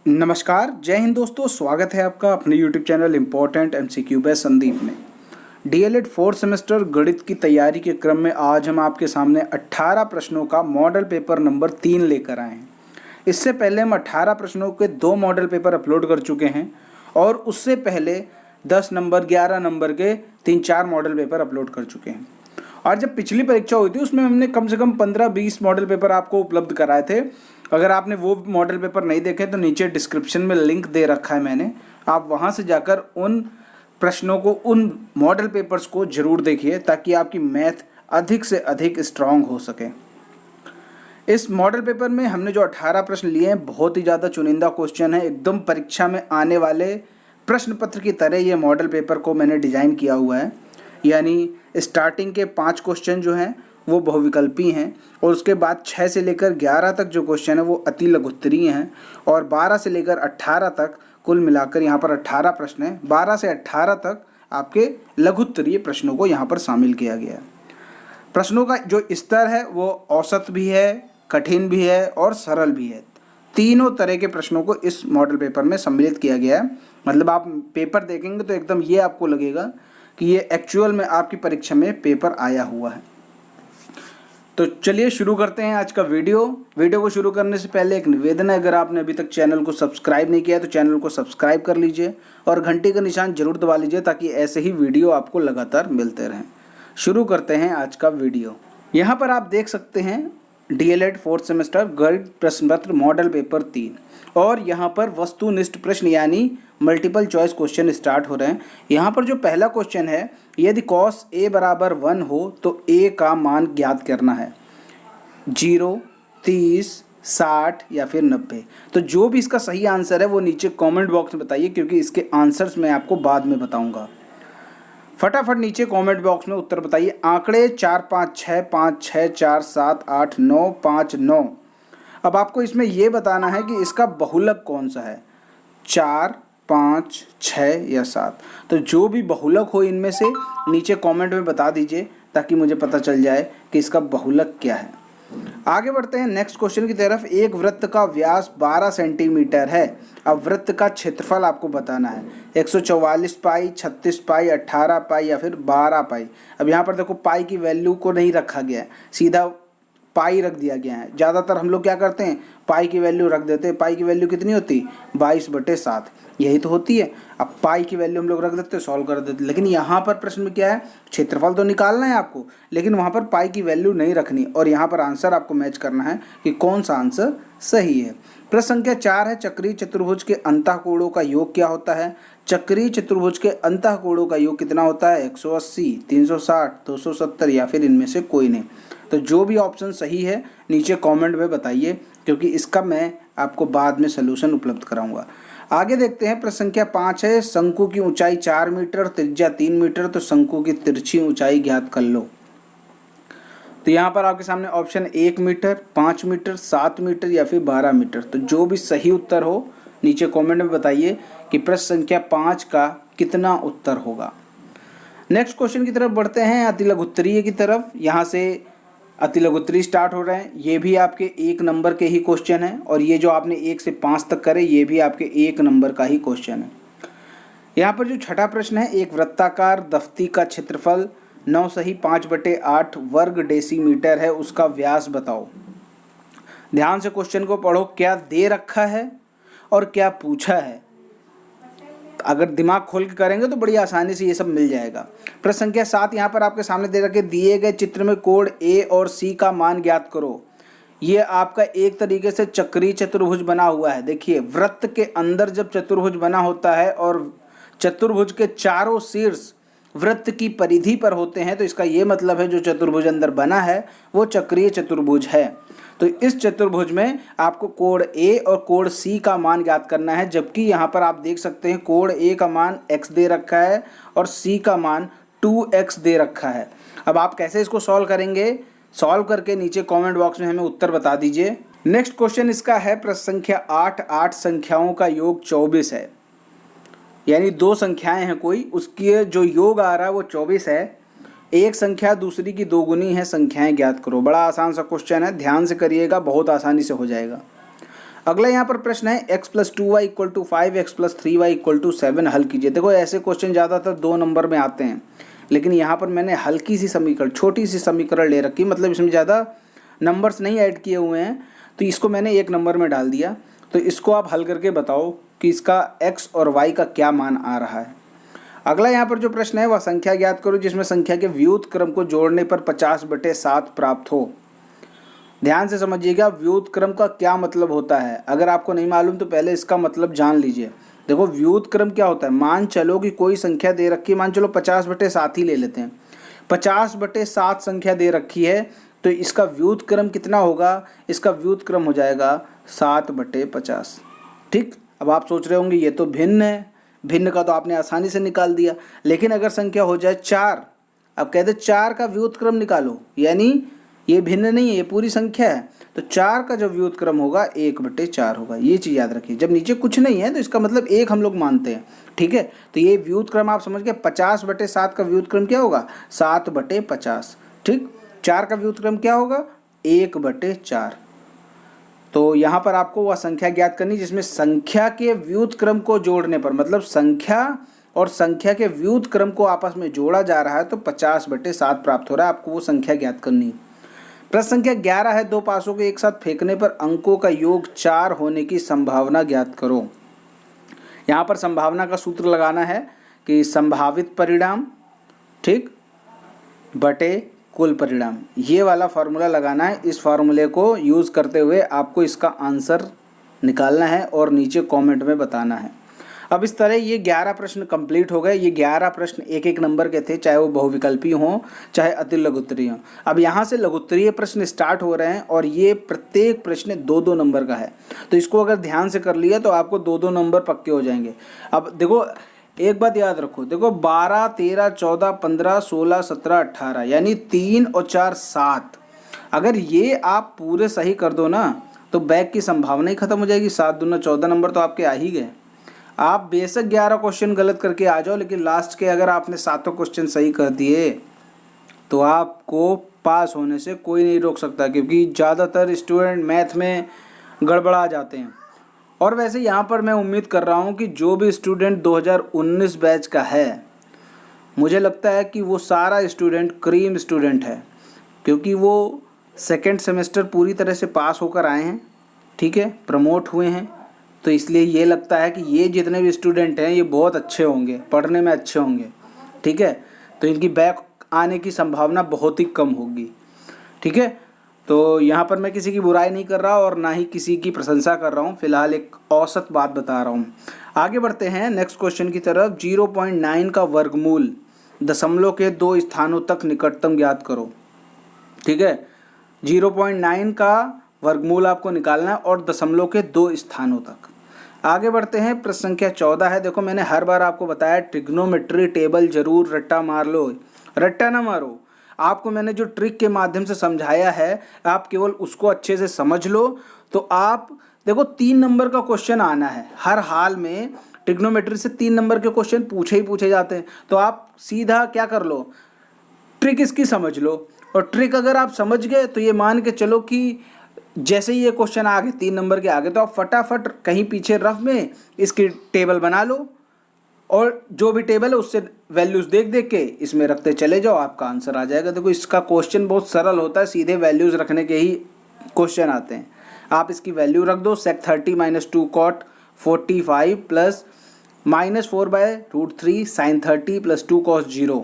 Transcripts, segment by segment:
नमस्कार, जय हिंद दोस्तों। स्वागत है आपका अपने YouTube channel important MCQ by Sandeep में। DLED 4th सेमेस्टर गणित की तैयारी के क्रम में आज हम आपके सामने 18 प्रश्नों का मॉडल पेपर नंबर 3 लेकर आए हैं। इससे पहले हम 18 प्रश्नों के 2 मॉडल पेपर अपलोड कर चुके हैं और उससे पहले 10 नंबर 11 नंबर के 3-4 मॉडल पेपर अपलोड कर चुके हैं। और जब पिछली परीक्षा हुई थी उसमें हमने कम से कम 15-20 मॉडल पेपर आपको उपलब्ध कराए थे। अगर आपने वो मॉडल पेपर नहीं देखे तो नीचे डिस्क्रिप्शन में लिंक दे रखा है मैंने, आप वहाँ से जाकर उन प्रश्नों को, उन मॉडल पेपर्स को ज़रूर देखिए ताकि आपकी मैथ अधिक से अधिक स्ट्रांग हो सके। इस मॉडल पेपर में हमने जो 18 प्रश्न लिए हैं, बहुत ही ज़्यादा चुनिंदा क्वेश्चन है। एकदम परीक्षा में आने वाले प्रश्न पत्र की तरह ये मॉडल पेपर को मैंने डिज़ाइन किया हुआ है। यानी स्टार्टिंग के 5 क्वेश्चन जो हैं वो बहुविकल्पी हैं और उसके बाद 6 से लेकर 11 तक जो क्वेश्चन है वो अति लघुत्तरीय हैं और 12 से लेकर 18 तक, कुल मिलाकर यहाँ पर 18 प्रश्न हैं। 12 से 18 तक आपके लघुत्तरीय प्रश्नों को यहाँ पर शामिल किया गया है। प्रश्नों का जो स्तर है वो औसत भी है, कठिन भी है और सरल भी है। तीनों तरह के प्रश्नों को इस मॉडल पेपर में सम्मिलित किया गया है। मतलब आप पेपर देखेंगे तो एकदम ये आपको लगेगा कि ये एक्चुअल में आपकी परीक्षा में पेपर आया हुआ है। तो चलिए शुरू करते हैं आज का वीडियो को शुरू करने से पहले एक निवेदन है, अगर आपने अभी तक चैनल को सब्सक्राइब नहीं किया तो चैनल को सब्सक्राइब कर लीजिए और घंटी का निशान जरूर दबा लीजिए ताकि ऐसे ही वीडियो आपको लगातार मिलते रहें। शुरू करते हैं आज का वीडियो। यहाँ पर आप देख सकते हैं DLED 4th सेमेस्टर गणित प्रश्न पत्र मॉडल पेपर 3 और यहाँ पर वस्तुनिष्ठ प्रश्न यानी मल्टीपल चॉइस क्वेश्चन स्टार्ट हो रहे हैं। यहाँ पर जो पहला क्वेश्चन है, यदि cos A बराबर 1 हो तो A का मान ज्ञात करना है। 0, 30, 60 या फिर 90। तो जो भी इसका सही आंसर है वो नीचे कमेंट बॉक्स में बताइए, क्योंकि इसके आंसर्स मैं आपको बाद में बताऊंगा। फटाफट नीचे कमेंट बॉक्स में उत्तर बताइए। आंकड़े 4, 5, 6, 5, 6, 4, 7, 8, 9, 5, 9। अब आपको इसमें यह बताना है कि इसका बहुलक कौन सा है, 4, 5, 6 या 7। तो जो भी बहुलक हो इनमें से नीचे कमेंट में बता दीजिए ताकि मुझे पता चल जाए कि इसका बहुलक क्या है। आगे बढ़ते हैं नेक्स्ट क्वेश्चन की तरफ। एक वृत्त का व्यास 12 सेंटीमीटर है। अब वृत्त का क्षेत्रफल आपको बताना है। 144 पाई, 36 पाई, 18 पाई या फिर 12 पाई। अब यहाँ पर देखो पाई की वैल्यू को नहीं रखा गया है, सीधा पाई रख दिया गया है। ज़्यादातर हम लोग क्या करते हैं, पाई की वैल्यू रख देते हैं। पाई की वैल्यू कितनी होती, 22/7 यही तो होती है। अब पाई की वैल्यू हम लोग रख देते हैं, सॉल्व कर देते हैं। लेकिन यहाँ पर प्रश्न में क्या है, क्षेत्रफल तो निकालना है आपको, लेकिन वहाँ पर पाई की वैल्यू नहीं रखनी और यहाँ पर आंसर आपको मैच करना है कि कौन सा आंसर सही है। प्रश्न संख्या 4 है, चक्रीय चतुर्भुज के अंतःकोणों का योग क्या होता है। चक्रीय चतुर्भुज के अंतःकोणों का योग कितना होता है, 180, 360, 270 या फिर इनमें से कोई नहीं। तो जो भी ऑप्शन सही है नीचे कमेंट में बताइए, क्योंकि इसका मैं आपको बाद में सलूशन उपलब्ध कराऊंगा। आगे देखते हैं। प्रश्न संख्या 5 है, शंकु की ऊंचाई 4 मीटर, त्रिज्या 3 मीटर, तो शंकु की तिरछी ऊंचाई ज्ञात कर लो। तो यहाँ पर आपके सामने ऑप्शन 1 मीटर, 5 मीटर, 7 मीटर या फिर 12 मीटर। तो जो भी सही उत्तर हो नीचे कमेंट में बताइए कि प्रश्न संख्या 5 का कितना उत्तर होगा। नेक्स्ट क्वेश्चन की तरफ बढ़ते हैं, अति लघुत्तरीय की तरफ। यहाँ से अति लघुत्तरीय स्टार्ट हो रहे हैं। ये भी आपके 1 नंबर के ही क्वेश्चन है और ये जो आपने 1 से 5 तक करे ये भी आपके 1 नंबर का ही क्वेश्चन है। यहाँ पर जो छठा प्रश्न है, एक वृत्ताकार दफ्ती का क्षेत्रफल 9 सही 5/8 वर्ग डेसीमीटर है, उसका व्यास बताओ। ध्यान से क्वेश्चन को पढ़ो, क्या दे रखा है और क्या पूछा है। अगर दिमाग खोल के करेंगे तो बड़ी आसानी से ये सब मिल जाएगा। प्रश्न संख्या 7 यहाँ पर आपके सामने दे रखे, दिए गए चित्र में कोण A और C का मान ज्ञात करो। ये आपका एक तरीके से चक्रीय चतुर्भुज बना हुआ है। देखिए वृत्त के अंदर जब चतुर्भुज बना होता है और चतुर्भुज के चारों शीर्ष वृत्त की परिधि पर होते हैं, तो इसका ये मतलब है जो चतुर्भुज अंदर बना है वो चक्रीय चतुर्भुज है। तो इस चतुर्भुज में आपको कोण A और कोण C का मान ज्ञात करना है, जबकि यहाँ पर आप देख सकते हैं कोण A का मान x दे रखा है और C का मान 2x दे रखा है। अब आप कैसे इसको सॉल्व करेंगे, सॉल्व करके नीचे कमेंट बॉक्स में हमें उत्तर बता दीजिए। नेक्स्ट क्वेश्चन इसका है प्रश्न संख्या 8, 8 संख्याओं का योग 24 है। यानी 2 संख्याएं हैं कोई, उसकी जो योग आ रहा है वो 24 है। एक संख्या दूसरी की दोगुनी है, संख्याएं ज्ञात करो। बड़ा आसान सा क्वेश्चन है, ध्यान से करिएगा, बहुत आसानी से हो जाएगा। अगला यहाँ पर प्रश्न है x plus 2y equal to 5 x plus 3y equal to 7 हल कीजिए। देखो ऐसे क्वेश्चन ज़्यादातर 2 नंबर में आते हैं, लेकिन यहाँ पर मैंने हल्की सी समीकरण, छोटी सी समीकरण ले रखी, मतलब इसमें ज़्यादा नंबर्स नहीं ऐड किए हुए हैं, तो इसको मैंने 1 नंबर में डाल दिया। तो इसको आप हल करके बताओ कि इसका x और y का क्या मान आ रहा है। अगला यहाँ पर जो प्रश्न है वह संख्या ज्ञात करो जिसमें संख्या के व्युत्क्रम क्रम को जोड़ने पर 50/7 प्राप्त हो। ध्यान से समझिएगा, व्युत्क्रम क्रम का क्या मतलब होता है। अगर आपको नहीं मालूम तो पहले इसका मतलब जान लीजिए। देखो व्युत्क्रम क्रम क्या होता है, मान चलो कि कोई संख्या दे रखी है, मान चलो 50/7 ही ले लेते हैं। 50/7 संख्या दे रखी है, तो इसका व्युत्क्रम क्रम कितना होगा, इसका व्युत्क्रम क्रम हो जाएगा 7/50। ठीक, अब आप सोच रहे होंगे ये तो भिन्न है, भिन्न का तो आपने आसानी से निकाल दिया। लेकिन अगर संख्या हो जाए 4, अब कहते 4 का व्युत्क्रम क्रम निकालो, यानी ये भिन्न नहीं है, ये पूरी संख्या है, तो 4 का जो व्युत्क्रम क्रम होगा 1/4 होगा। ये चीज़ याद रखिए, जब नीचे कुछ नहीं है तो इसका मतलब 1 हम लोग मानते हैं। ठीक है, तो ये व्युत्क्रम क्रम आप समझ गए। 50/7 का व्युत्क्रम क्रम क्या होगा, 7/50। ठीक, 4 का व्युत्क्रम क्रम क्या होगा, 1/4। तो यहाँ पर आपको वह संख्या ज्ञात करनी जिसमें संख्या के व्युत्क्रम क्रम को जोड़ने पर, मतलब संख्या और संख्या के व्युत्क्रम क्रम को आपस में जोड़ा जा रहा है तो 50/7 प्राप्त हो रहा है। आपको वो संख्या ज्ञात करनी है। प्रश्न संख्या 11 है, 2 पासों को एक साथ फेंकने पर अंकों का योग 4 होने की संभावना ज्ञात करो। यहाँ पर संभावना का सूत्र लगाना है कि संभावित परिणाम, ठीक, बटे कुल परिणाम, ये वाला फार्मूला लगाना है। इस फार्मूले को यूज़ करते हुए आपको इसका आंसर निकालना है और नीचे कमेंट में बताना है। अब इस तरह ये 11 प्रश्न कंप्लीट हो गए। ये 11 प्रश्न 1-1 नंबर के थे, चाहे वो बहुविकल्पी हों चाहे अति लघुत्तरीय हों। अब यहाँ से लघुत्तरीय प्रश्न स्टार्ट हो रहे हैं और ये प्रत्येक प्रश्न 2-2 नंबर का है, तो इसको अगर ध्यान से कर लिया तो आपको 2-2 नंबर पक्के हो जाएंगे। अब देखो एक बात याद रखो, देखो 12, 13, 14, 15, 16, 17, 18 यानी 3 और 4 7, अगर ये आप पूरे सही कर दो ना तो बैक की संभावना ही खत्म हो जाएगी। 7 दूना 14 नंबर तो आपके आ ही गए। आप बेशक 11 क्वेश्चन गलत करके आ जाओ, लेकिन लास्ट के अगर आपने 7 क्वेश्चन सही कर दिए तो आपको पास होने से कोई नहीं रोक सकता, क्योंकि ज़्यादातर स्टूडेंट मैथ में गड़बड़ा जाते हैं। और वैसे यहाँ पर मैं उम्मीद कर रहा हूँ कि जो भी स्टूडेंट 2019 बैच का है, मुझे लगता है कि वो सारा स्टूडेंट क्रीम स्टूडेंट है, क्योंकि वो सेकेंड सेमेस्टर पूरी तरह से पास होकर आए हैं। ठीक है, प्रमोट हुए हैं, तो इसलिए ये लगता है कि ये जितने भी स्टूडेंट हैं ये बहुत अच्छे होंगे, पढ़ने में अच्छे होंगे। ठीक है, तो इनकी बैक आने की संभावना बहुत ही कम होगी। ठीक है, तो यहाँ पर मैं किसी की बुराई नहीं कर रहा और ना ही किसी की प्रशंसा कर रहा हूँ, फिलहाल एक औसत बात बता रहा हूँ। आगे बढ़ते हैं नेक्स्ट क्वेश्चन की तरफ। 0.9 का वर्गमूल दशमलव के 2 स्थानों तक निकटतम ज्ञात करो। ठीक है, 0.9 का वर्गमूल आपको निकालना है और दशमलव के 2 स्थानों तक। आगे बढ़ते हैं, प्रश्न संख्या 14 है। देखो मैंने हर बार आपको बताया ट्रिग्नोमेट्री टेबल जरूर रट्टा मार लो, रट्टा ना मारो। आपको मैंने जो ट्रिक के माध्यम से समझाया है, आप केवल उसको अच्छे से समझ लो तो आप देखो 3 नंबर का क्वेश्चन आना है हर हाल में। ट्रिग्नोमेट्री से 3 नंबर के क्वेश्चन पूछे ही पूछे जाते हैं, तो आप सीधा क्या कर लो, ट्रिक इसकी समझ लो। और ट्रिक अगर आप समझ गए तो ये मान के चलो कि जैसे ही ये क्वेश्चन आ गए 3 नंबर के आगे, तो आप फटाफट कहीं पीछे रफ में इसकी टेबल बना लो और जो भी टेबल है उससे वैल्यूज़ देख देख के इसमें रखते चले जाओ, आपका आंसर आ जाएगा। देखो इसका क्वेश्चन बहुत सरल होता है, सीधे वैल्यूज़ रखने के ही क्वेश्चन आते हैं। आप इसकी वैल्यू रख दो, sec 30 - 2 cot 45 plus -4/√3 sin 30 + 2 cos 0,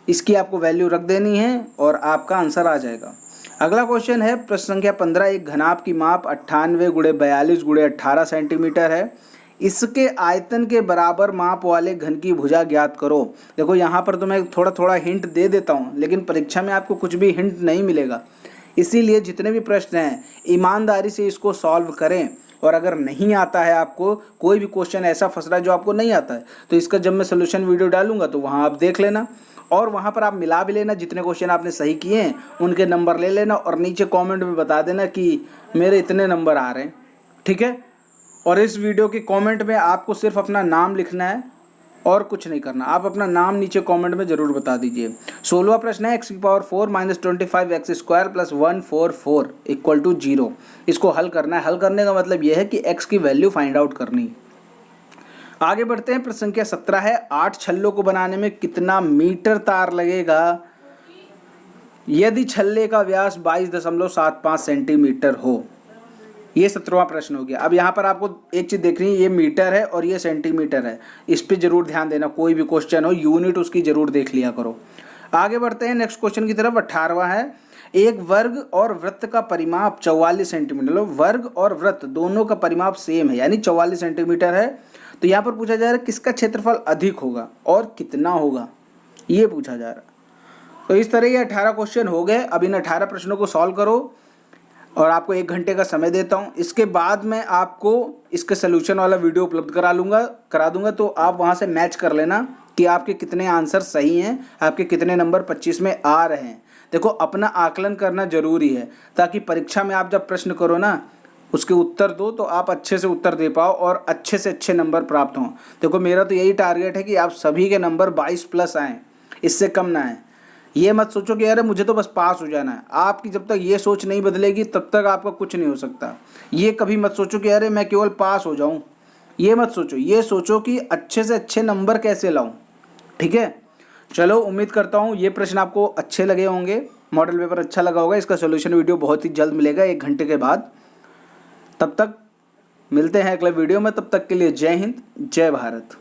इसकी आपको वैल्यू रख देनी है और आपका आंसर आ जाएगा। अगला क्वेश्चन है प्रश्न संख्या 15। एक घनाभ की माप 98 × 42 × 18 सेंटीमीटर है। इसके आयतन के बराबर माप वाले घन की भुजा ज्ञात करो। देखो यहाँ पर तो मैं थोड़ा थोड़ा हिंट दे देता हूँ, लेकिन परीक्षा में आपको कुछ भी हिंट नहीं मिलेगा। इसीलिए जितने भी प्रश्न हैं ईमानदारी से इसको सॉल्व करें। और अगर नहीं आता है आपको, कोई भी क्वेश्चन ऐसा फंस रहा है जो आपको नहीं आता है, तो इसका जब मैं सोल्यूशन वीडियो डालूंगा तो वहाँ आप देख लेना और वहाँ पर आप मिला भी लेना। जितने क्वेश्चन आपने सही किए हैं उनके नंबर ले लेना और नीचे कमेंट में बता देना कि मेरे इतने नंबर आ रहे हैं। ठीक है, और इस वीडियो के कमेंट में आपको सिर्फ अपना नाम लिखना है और कुछ नहीं करना। आप अपना नाम नीचे कमेंट में ज़रूर बता दीजिए। 16वां प्रश्न है, x⁴ minus 25x² plus 144 equal to 0। इसको हल करना है। हल करने का मतलब यह है कि x की वैल्यू फाइंड आउट करनी। आगे बढ़ते हैं। प्रश्न संख्या 17 है, 8 छल्लों को बनाने में कितना मीटर तार लगेगा यदि छल्ले का व्यास 22.75 सेंटीमीटर हो। ये 17वां प्रश्न हो गया। अब यहाँ पर आपको एक चीज़ देखनी है, ये मीटर है और ये सेंटीमीटर है। इस पे जरूर ध्यान देना, कोई भी क्वेश्चन हो यूनिट उसकी जरूर देख लिया करो। आगे बढ़ते हैं नेक्स्ट क्वेश्चन की तरफ। 18वां है, एक वर्ग और वृत्त का परिमाप 44 सेंटीमीटर। वर्ग और वृत्त दोनों का परिमाप सेम है, यानी 44 सेंटीमीटर है। तो यहाँ पर पूछा जा रहा है किसका क्षेत्रफल अधिक होगा और कितना होगा, ये पूछा जा रहा है। तो इस तरह ये 18 क्वेश्चन हो गए। अब इन 18 प्रश्नों को सॉल्व करो और आपको 1 घंटे का समय देता हूँ। इसके बाद मैं आपको इसके सोल्यूशन वाला वीडियो उपलब्ध करा दूंगा, तो आप वहाँ से मैच कर लेना कि आपके कितने आंसर सही हैं, आपके कितने नंबर 25 में आ रहे हैं। देखो, अपना आकलन करना जरूरी है ताकि परीक्षा में आप जब प्रश्न करो ना, उसके उत्तर दो तो आप अच्छे से उत्तर दे पाओ और अच्छे से अच्छे नंबर प्राप्त हों। देखो, मेरा तो यही टारगेट है कि आप सभी के नंबर 22 प्लस आएँ, इससे कम ना आए। ये मत सोचो कि अरे मुझे तो बस पास हो जाना है। आपकी जब तक ये सोच नहीं बदलेगी तब तक आपका कुछ नहीं हो सकता। ये कभी मत सोचो कि अरे मैं केवल पास हो जाऊं, ये मत सोचो। ये सोचो कि अच्छे से अच्छे नंबर कैसे लाऊं। ठीक है, चलो, उम्मीद करता हूँ ये प्रश्न आपको अच्छे लगे होंगे, मॉडल पेपर अच्छा लगा होगा। इसका सोल्यूशन वीडियो बहुत ही जल्द मिलेगा, 1 घंटे के बाद। तब तक मिलते हैं अगले वीडियो में। तब तक के लिए जय हिंद, जय भारत।